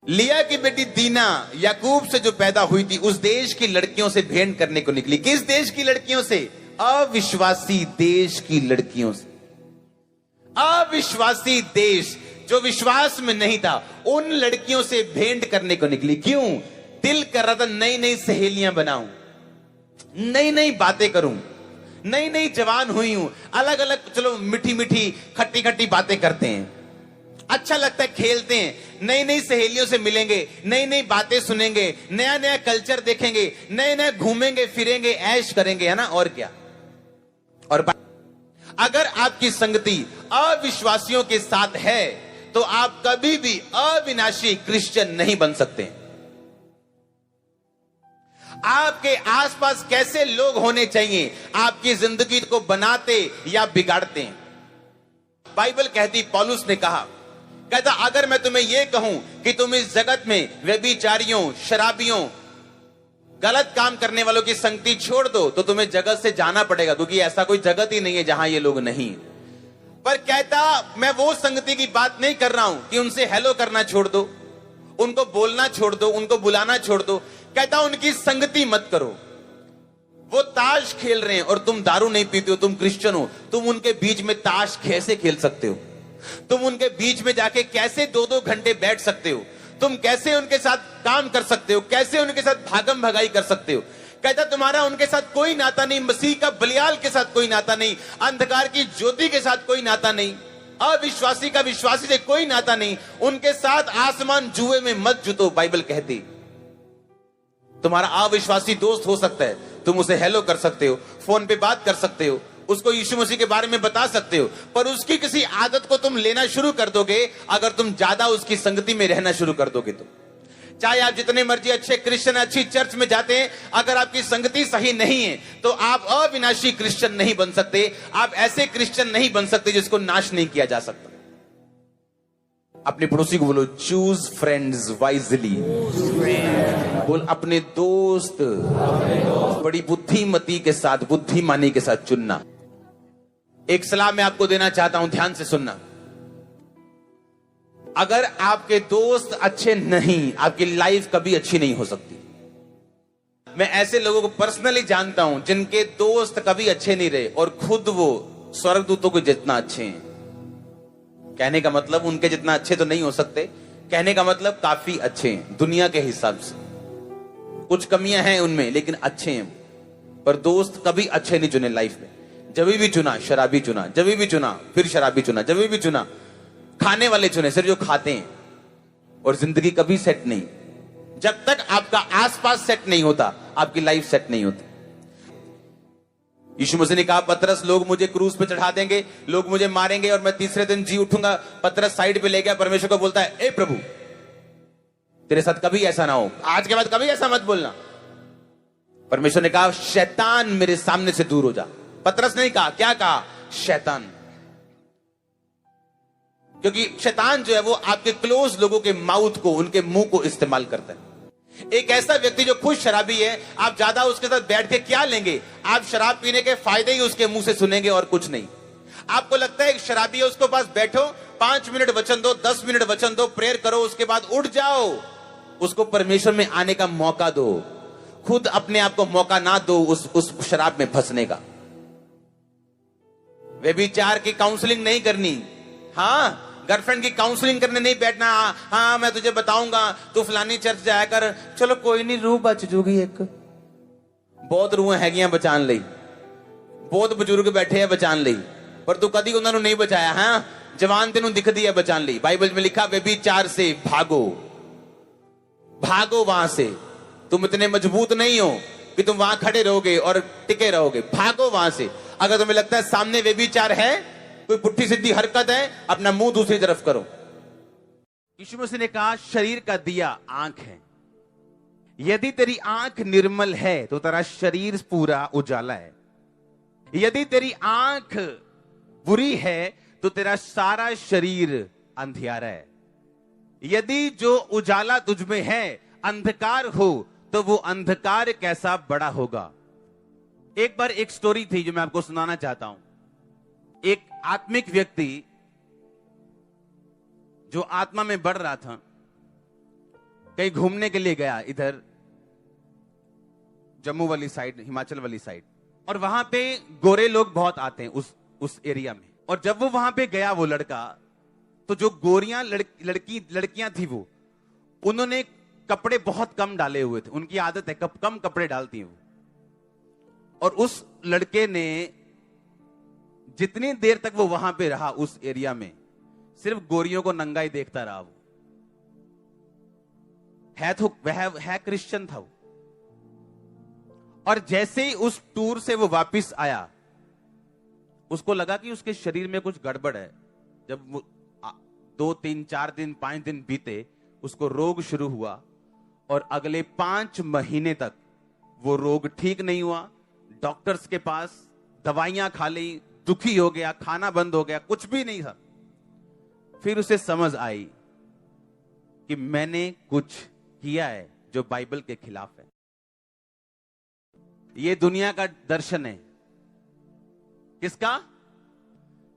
लिया की बेटी दीना याकूब से जो पैदा हुई थी, उस देश की लड़कियों से भेंट करने को निकली। किस देश की लड़कियों से? अविश्वासी देश की लड़कियों से। अविश्वासी देश जो विश्वास में नहीं था, उन लड़कियों से भेंट करने को निकली। क्यों? दिल कर रहा था नई नई सहेलियां बनाऊं, नई नई बातें करूं, नई नई जवान हुई हूं, अलग अलग चलो मीठी मीठी खट्टी खट्टी बातें करते हैं, अच्छा लगता है, खेलते हैं, नई नई सहेलियों से मिलेंगे, नई नई बातें सुनेंगे, नया नया कल्चर देखेंगे, नए नए घूमेंगे फिरेंगे, ऐश करेंगे, है ना? और क्या? और अगर आपकी संगति अविश्वासियों के साथ है तो आप कभी भी अविनाशी क्रिश्चियन नहीं बन सकते। आपके आसपास कैसे लोग होने चाहिए आपकी जिंदगी को बनाते या बिगाड़ते हैं? बाइबल कहती, पौलुस ने कहा, कहता अगर मैं तुम्हें यह कहूं कि तुम इस जगत में व्यभिचारियों, शराबियों, गलत काम करने वालों की संगति छोड़ दो तो तुम्हें जगत से जाना पड़ेगा, क्योंकि ऐसा कोई जगत ही नहीं है जहां ये लोग नहीं। पर कहता मैं वो संगति की बात नहीं कर रहा हूं कि उनसे हेलो करना छोड़ दो, उनको बोलना छोड़ दो, उनको बुलाना छोड़ दो। कहता उनकी संगति मत करो। वो ताश खेल रहे हैं और तुम दारू नहीं पीते हो, तुम क्रिश्चियन हो, तुम उनके बीच में ताश कैसे खेल सकते हो? तुम उनके बीच में जाके कैसे 2-2 घंटे बैठ सकते हो? तुम कैसे उनके साथ काम कर सकते हो? कैसे उनके साथ भागम भगाई कर सकते हो? कहता तुम्हारा उनके साथ कोई नाता नहीं, मसीह का बलियाल के साथ कोई नाता नहीं, अंधकार की ज्योति के साथ कोई नाता नहीं, अविश्वासी का विश्वासी से कोई नाता नहीं, उनके साथ आसमान जुए में मत जुतो। बाइबल कहती तुम्हारा अविश्वासी दोस्त हो सकता है, तुम उसे हेलो कर सकते हो, फोन पे बात कर सकते हो, उसको यीशु मसीह के बारे में बता सकते हो, पर उसकी किसी आदत को तुम लेना शुरू कर दोगे अगर तुम ज्यादा उसकी संगति में रहना शुरू कर दोगे तो। चाहे आप जितने मर्जी अच्छे क्रिश्चियन, अच्छी चर्च में जाते हैं, अगर आपकी संगति सही नहीं है तो आप अविनाशी क्रिश्चियन नहीं बन सकते। आप ऐसे क्रिश्चियन नहीं बन सकते जिसको नाश नहीं किया जा सकता। अपने पड़ोसी को बोलो, चूज फ्रेंड्स वाइजली। बोल, अपने दोस्त बड़ी बुद्धिमती के साथ, बुद्धिमानी के साथ चुनना। एक सलाह मैं आपको देना चाहता हूं, ध्यान से सुनना। अगर आपके दोस्त अच्छे नहीं, आपकी लाइफ कभी अच्छी नहीं हो सकती। मैं ऐसे लोगों को पर्सनली जानता हूं जिनके दोस्त कभी अच्छे नहीं रहे और खुद वो स्वर्गदूतों को जितना अच्छे हैं। कहने का मतलब उनके जितना अच्छे तो नहीं हो सकते, कहने का मतलब काफी अच्छे हैं दुनिया के हिसाब से। कुछ कमियां हैं उनमें लेकिन अच्छे हैं, पर दोस्त कभी अच्छे नहीं चुने लाइफ में। जब भी चुना शराबी चुना, जब भी चुना फिर शराबी चुना, जब भी चुना खाने वाले चुने, सिर्फ जो खाते हैं। और जिंदगी कभी सेट नहीं। जब तक आपका आसपास सेट नहीं होता आपकी लाइफ सेट नहीं होती। यीशु मसीह ने कहा, पतरस लोग मुझे क्रूस पे चढ़ा देंगे, लोग मुझे मारेंगे और मैं तीसरे दिन जी उठूंगा। पतरस साइड पे ले गया, परमेश्वर को बोलता है, ए प्रभु तेरे साथ कभी ऐसा ना हो, आज के बाद कभी ऐसा मत बोलना। परमेश्वर ने कहा, शैतान मेरे सामने से दूर हो जा। पतरस ने कहा, क्या कहा? शैतान। क्योंकि शैतान जो है वो आपके क्लोज लोगों के माउथ को, उनके मुंह को इस्तेमाल करता है। एक ऐसा व्यक्ति जो खुद शराबी है, आप ज्यादा उसके साथ बैठ के क्या लेंगे? आप शराब पीने के फायदे ही उसके मुंह से सुनेंगे और कुछ नहीं। आपको लगता है एक शराबी है, उसके पास बैठो, 5 मिनट वचन दो, 10 मिनट वचन दो, प्रेयर करो, उसके बाद उठ जाओ। उसको परमेश्वर में आने का मौका दो। खुद अपने आप को मौका ना दो उस शराब में फंसने का। व्यभिचार की काउंसलिंग नहीं करनी। हाँ, गर्लफ्रेंड की काउंसलिंग करने नहीं बैठना। हाँ मैं तुझे बताऊंगा, तू फलानी चर्च जाया कर। चलो कोई नहीं, रूह बच जूगी। एक बहुत रूह हैगियां बचान ली, बहुत बुजुर्ग बैठे हैं बचान ली, पर तू कदी उन्होंने नहीं बचाया। हाँ, जवान तेनू दिख दी है बचान ली। बाइबल में लिखा, व्यभिचार से भागो, भागो वहां से। तुम इतने मजबूत नहीं हो कि तुम वहां खड़े रहोगे और टिके रहोगे, भागो वहां से। अगर तुम्हें लगता है सामने व्यभिचार है, कोई पुट्ठी सीधी हरकत है, अपना मुंह दूसरी तरफ करो। यीशु मसीह ने कहा, शरीर का दिया आंख है। यदि तेरी आंख निर्मल है तो तेरा शरीर पूरा उजाला है। यदि तेरी आंख बुरी है तो तेरा सारा शरीर अंधियारा है। यदि जो उजाला तुझ में है अंधकार हो तो वो अंधकार कैसा बड़ा होगा। एक बार एक स्टोरी थी जो मैं आपको सुनाना चाहता हूं। एक आत्मिक व्यक्ति जो आत्मा में बढ़ रहा था, कहीं घूमने के लिए गया, इधर जम्मू वाली साइड, हिमाचल वाली साइड, और वहां पे गोरे लोग बहुत आते हैं उस एरिया में। और जब वो वहां पे गया वो लड़का, तो जो गोरियां लड़कियां थी वो, उन्होंने कपड़े बहुत कम डाले हुए थे। उनकी आदत है कम कपड़े डालती हैं वो। और उस लड़के ने जितनी देर तक वो वहां पे रहा उस एरिया में, सिर्फ गोरियों को नंगा ही देखता रहा। वो है क्रिश्चियन था वो। और जैसे ही उस टूर से वो वापस आया, उसको लगा कि उसके शरीर में कुछ गड़बड़ है। जब वो 2 3 4 दिन 5 दिन बीते, उसको रोग शुरू हुआ और अगले 5 महीने तक वो रोग ठीक नहीं हुआ। डॉक्टर्स के पास दवाइयां खा ली, दुखी हो गया, खाना बंद हो गया, कुछ भी नहीं था। फिर उसे समझ आई कि मैंने कुछ किया है जो बाइबल के खिलाफ है। ये दुनिया का दर्शन है। किसका?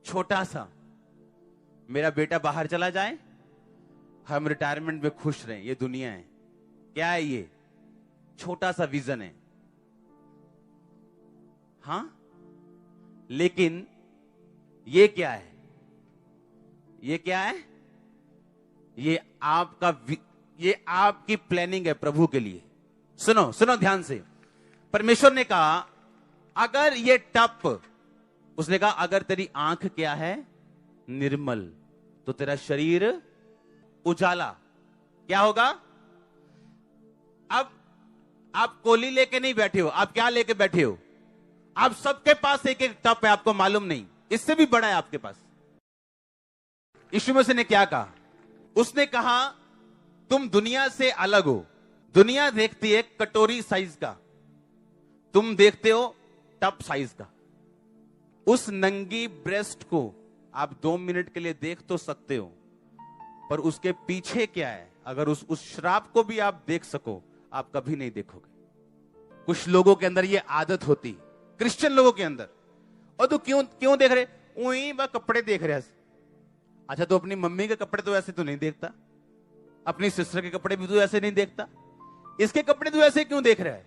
छोटा सा, मेरा बेटा बाहर चला जाए, हम रिटायरमेंट में खुश रहें, ये दुनिया है। क्या है ये? छोटा सा विजन है। हां, लेकिन ये क्या है? ये क्या है? ये आपकी प्लानिंग है प्रभु के लिए। सुनो सुनो ध्यान से। परमेश्वर ने कहा अगर ये उसने कहा अगर तेरी आंख क्या है? निर्मल, तो तेरा शरीर उजाला। क्या होगा? अब आप कोली लेके नहीं बैठे हो, आप क्या लेके बैठे हो? आप सबके पास एक एक टप है, आपको मालूम नहीं, इससे भी बड़ा है आपके पास। यीशु मसीह ने क्या कहा? उसने कहा तुम दुनिया से अलग हो। दुनिया देखती है कटोरी साइज का, तुम देखते हो टप साइज का। उस नंगी ब्रेस्ट को आप 2 मिनट के लिए देख तो सकते हो, पर उसके पीछे क्या है, अगर उस श्राप को भी आप देख सको, आप कभी नहीं देखोगे। कुछ लोगों के अंदर ये आदत होती, क्रिश्चियन लोगों के अंदर। और तू क्यों देख रहे? वही वह कपड़े देख रहे हैं। अच्छा, तो अपनी मम्मी के कपड़े तो ऐसे तो नहीं देखता, अपनी सिस्टर के कपड़े भी तो ऐसे नहीं देखता, इसके कपड़े तो ऐसे क्यों देख रहा है?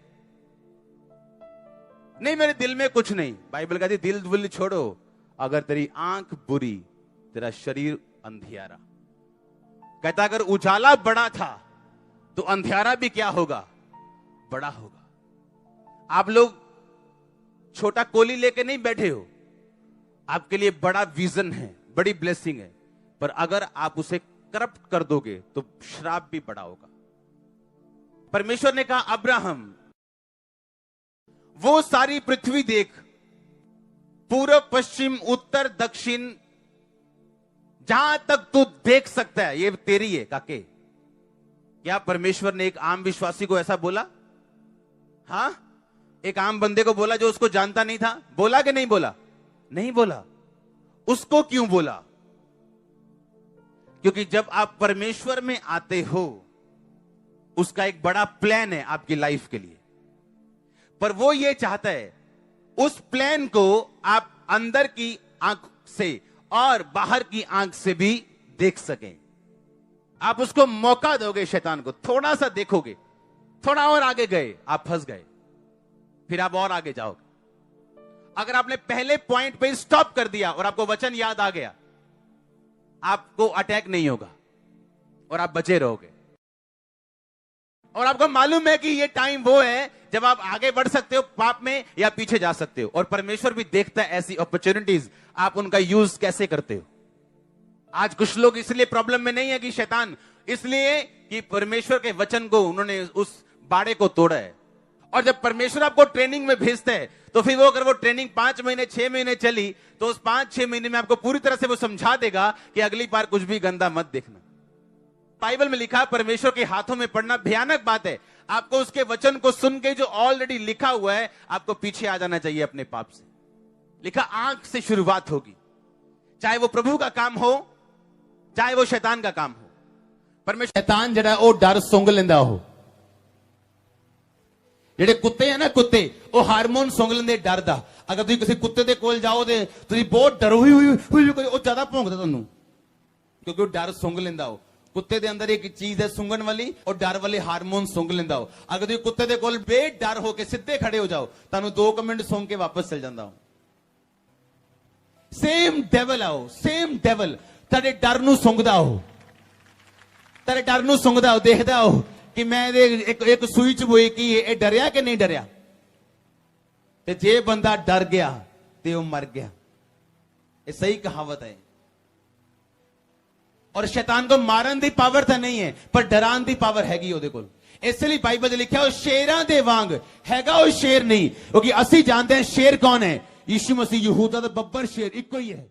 नहीं, मेरे दिल में कुछ नहीं। बाइबल कहती दिल विल छोड़ो, अगर तेरी आंख बुरी, तेरा शरीर अंधियारा। कहता अगर उजाला बड़ा था तो अंधियारा भी क्या होगा? बड़ा होगा। आप लोग छोटा कोली लेके नहीं बैठे हो, आपके लिए बड़ा विजन है, बड़ी ब्लेसिंग है, पर अगर आप उसे करप्ट कर दोगे तो श्राप भी बड़ा होगा। परमेश्वर ने कहा अब्राहम, वो सारी पृथ्वी देख, पूर्व पश्चिम उत्तर दक्षिण, जहां तक तू देख सकता है ये तेरी है। काके, क्या परमेश्वर ने एक आम विश्वासी को ऐसा बोला? हां, एक आम बंदे को बोला जो उसको जानता नहीं था? बोला कि नहीं बोला? नहीं बोला। उसको क्यों बोला? क्योंकि जब आप परमेश्वर में आते हो, उसका एक बड़ा प्लान है आपकी लाइफ के लिए, पर वो ये चाहता है उस प्लान को आप अंदर की आंख से और बाहर की आंख से भी देख सकें। आप उसको मौका दोगे, शैतान को थोड़ा सा देखोगे, थोड़ा और आगे गए आप फंस गए, फिर आप और आगे जाओगे। अगर आपने पहले पॉइंट पे स्टॉप कर दिया और आपको वचन याद आ गया, आपको अटैक नहीं होगा और आप बचे रहोगे। और आपको मालूम है कि ये टाइम वो है जब आप आगे बढ़ सकते हो पाप में या पीछे जा सकते हो। और परमेश्वर भी देखता है ऐसी अपॉर्चुनिटीज, आप उनका यूज कैसे करते हो। आज कुछ लोग इसलिए प्रॉब्लम में नहीं है कि शैतान, इसलिए कि परमेश्वर के वचन को उन्होंने उस बाड़े को तोड़ा है। और जब परमेश्वर आपको ट्रेनिंग में भेजता है, तो फिर वो अगर वो ट्रेनिंग 5 महीने 6 महीने चली, तो उस 5-6 महीने में आपको पूरी तरह से वो समझा देगा कि अगली बार कुछ भी गंदा मत देखना। बाइबल में लिखा, परमेश्वर के हाथों में पड़ना भयानक बात है। आपको उसके वचन को सुन के जो ऑलरेडी लिखा हुआ है, आपको पीछे आ जाना चाहिए अपने पाप से। लिखा आंख से शुरुआत होगी, चाहे वो प्रभु का काम हो, चाहे वो शैतान का काम हो। परमेश्वर शैतान जड़ा वो डर सुंघ लेंदा हो। ਜਿਹੜੇ ਕੁੱਤੇ ਆ ਨਾ, ਕੁੱਤੇ ਉਹ ਹਾਰਮੋਨ ਸੁੰਘ ਲੈਂਦੇ ਡਰ ਦਾ। ਅਗਰ ਤੁਸੀਂ ਕਿਸੇ ਕੁੱਤੇ ਦੇ ਕੋਲ ਜਾਓ ਤੇ ਤੁਸੀਂ ਬਹੁਤ ਡਰੋ, ਉਹ ਜ਼ਿਆਦਾ ਭੌਂਕਦਾ ਤੁਹਾਨੂੰ, ਕਿਉਂਕਿ ਉਹ ਡਰ ਸੁੰਘ ਲੈਂਦਾ। ਕੁੱਤੇ ਦੇ ਅੰਦਰ ਇੱਕ ਚੀਜ਼ ਹੈ ਸੁੰਘਣ ਵਾਲੀ, ਉਹ ਡਰ ਵਾਲੇ ਹਾਰਮੋਨ ਸੁੰਘ ਲੈਂਦਾ ਉਹ। ਅਗਰ ਤੁਸੀਂ ਕੁੱਤੇ ਦੇ ਕੋਲ ਬੇਡਰ ਹੋ ਕੇ ਸਿੱਧੇ ਖੜੇ ਹੋ ਜਾਓ, ਤੁਹਾਨੂੰ 2 ਮਿੰਟ ਸੁੰਘ ਕੇ ਵਾਪਸ ਚਲ ਜਾਂਦਾ ਉਹ। ਸੇਮ ਡੈਵਲ ਆ ਉਹ, ਸੇਮ ਡੈਵਲ ਤੁਹਾਡੇ ਡਰ ਨੂੰ ਸੁੰਘਦਾ ਉਹ, ਤੁਹਾਡੇ ਡਰ ਨੂੰ ਸੁੰਘਦਾ ਉਹ। ਦੇਖਦਾ ਉਹ ਕਿ ਮੈਂ ਇਹਦੇ ਇੱਕ ਸੂਈ ਚ ਬੋਈ ਕੀ ਇਹ ਡਰਿਆ ਕਿ ਨਹੀਂ ਡਰਿਆ। ਤੇ ਜੇ ਬੰਦਾ ਡਰ ਗਿਆ ਤੇ ਉਹ ਮਰ ਗਿਆ। ਇਹ ਸਹੀ ਕਹਾਵਤ ਹੈ। ਔਰ ਸ਼ੈਤਾਨ को ਮਾਰਨ ਦੀ ਪਾਵਰ ਤਾਂ ਨਹੀਂ ਹੈ, ਪਰ ਡਰਾਉਣ ਦੀ ਪਾਵਰ ਹੈਗੀ ਉਹਦੇ ਕੋਲ। ਇਸ ਲਈ ਬਾਈਬਲ 'ਚ ਲਿਖਿਆ ਉਹ ਸ਼ੇਰਾਂ ਦੇ ਵਾਂਗ ਹੈਗਾ, ਉਹ ਸ਼ੇਰ ਨਹੀਂ। ਕਿਉਂਕਿ ਅਸੀਂ ਜਾਣਦੇ ਹਾਂ ਸ਼ੇਰ ਕੌਣ ਹੈ। ਯਿਸੂ ਮਸੀਹ ਯਹੂਦਾ ਦਾ ਬੱਬਰ ਸ਼ੇਰ ਇੱਕੋ ਹੀ ਹੈ।